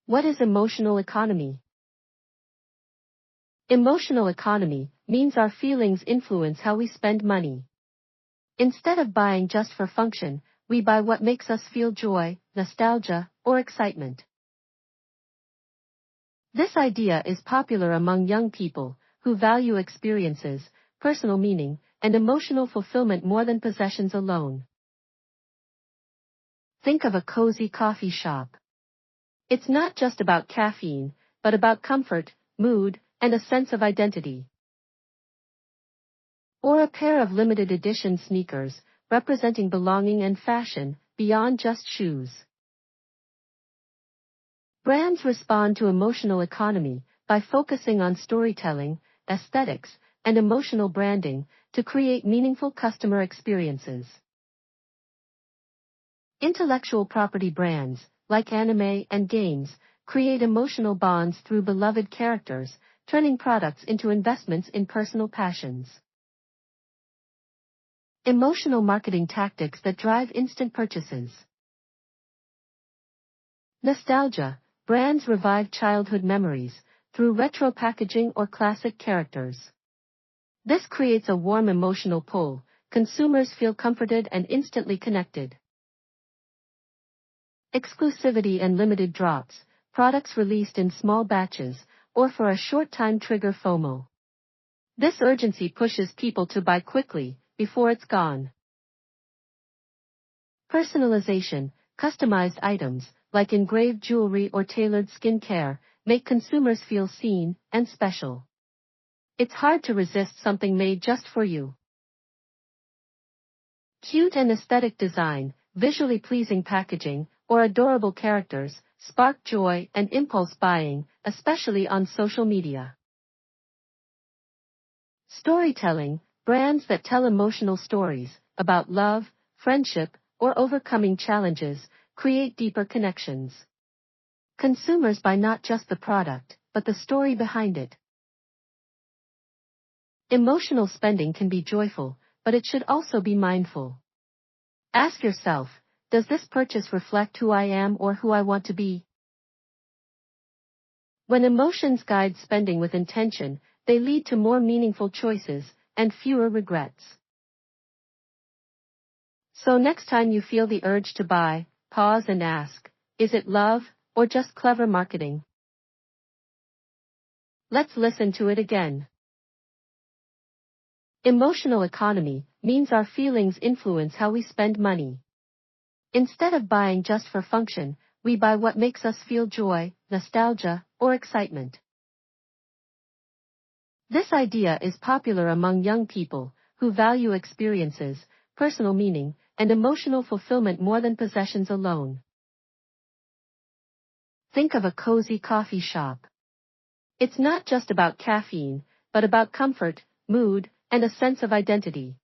What is emotional economy? Emotional economy means our feelings influence how we spend money. Instead of buying just for function, we buy what makes us feel joy, nostalgia, or excitement. This idea is popular among young people who value experiences, personal meaning, and emotional fulfillment more than possessions alone. Think of a cozy coffee shop. It's not just about caffeine, but about comfort, mood, and a sense of identity. Or a pair of limited edition sneakers, representing belonging and fashion, beyond just shoes. Brands respond to emotional economy by focusing on storytelling, aesthetics, and emotional branding to create meaningful customer experiences. Intellectual property brands, like anime and games, create emotional bonds through beloved characters, turning products into investments in personal passions. Emotional marketing tactics that drive instant purchases. Nostalgia. Brands revive childhood memories through retro packaging or classic characters. This creates a warm emotional pull. Consumers feel comforted and instantly connected. Exclusivity and limited drops. Products released in small batches or for a short time trigger FOMO. This urgency pushes people to buy quickly before it's gone. Personalization. Customized items, like engraved jewelry or tailored skincare, make consumers feel seen and special. It's hard to resist something made just for you. Cute and aesthetic design, visually pleasing packaging, or adorable characters spark joy and impulse buying, especially on social media. Storytelling. Brands that tell emotional stories about love, friendship, or overcoming challenges create deeper connections. Consumers buy not just the product, but the story behind it. Emotional spending can be joyful, but it should also be mindful. Ask yourself, does this purchase reflect who I am or who I want to be? When emotions guide spending with intention, they lead to more meaningful choices and fewer regrets. So next time you feel the urge to buy, pause and ask, is it love, or just clever marketing? Let's listen to it again. Emotional economy means our feelings influence how we spend money. Instead of buying just for function, we buy what makes us feel joy, nostalgia, or excitement. This idea is popular among young people who value experiences, personal meaning, and emotional fulfillment more than possessions alone. Think of a cozy coffee shop. It's not just about caffeine, but about comfort, mood, and a sense of identity.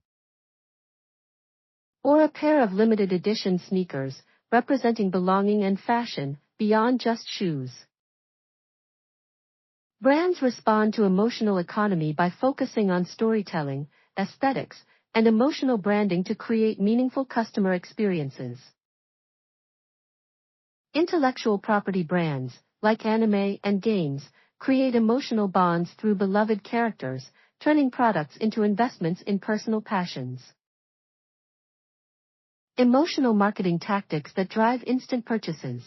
Or a pair of limited edition sneakers, representing belonging and fashion, beyond just shoes. Brands respond to emotional economy by focusing on storytelling, aesthetics, and emotional branding to create meaningful customer experiences. Intellectual property brands, like anime and games, create emotional bonds through beloved characters, turning products into investments in personal passions. Emotional marketing tactics that drive instant purchases.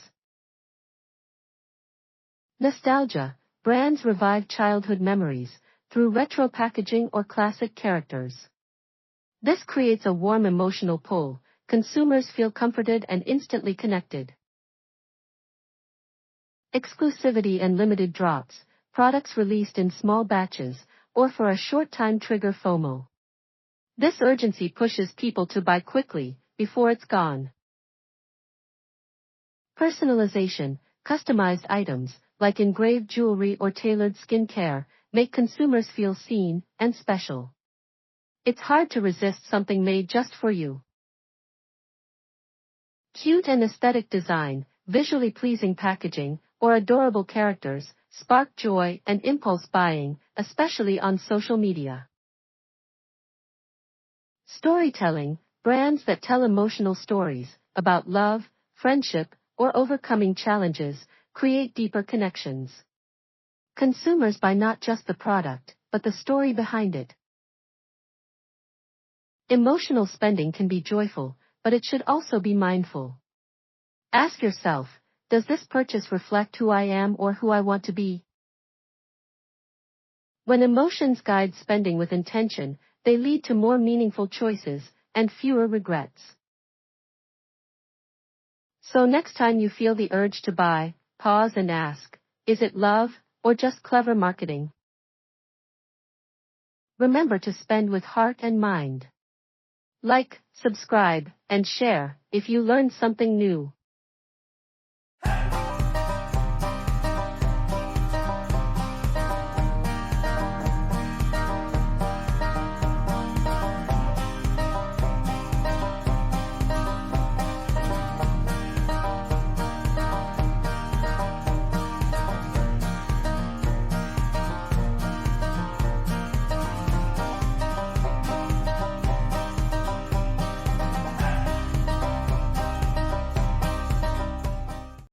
Nostalgia. Brands revive childhood memories through retro packaging or classic characters. This creates a warm emotional pull. Consumers feel comforted and instantly connected. Exclusivity and limited drops. Products released in small batches or for a short time trigger FOMO. This urgency pushes people to buy quickly before it's gone. Personalization. Customized items, like engraved jewelry or tailored skincare, make consumers feel seen and special. It's hard to resist something made just for you. Cute and aesthetic design, visually pleasing packaging, or adorable characters spark joy and impulse buying, especially on social media. Storytelling. Brands that tell emotional stories about love, friendship, or overcoming challenges create deeper connections. Consumers buy not just the product, but the story behind it. Emotional spending can be joyful, but it should also be mindful. Ask yourself, does this purchase reflect who I am or who I want to be? When emotions guide spending with intention, they lead to more meaningful choices and fewer regrets. So next time you feel the urge to buy, pause and ask, is it love or just clever marketing? Remember to spend with heart and mind. Like, subscribe, and share if you learned something new.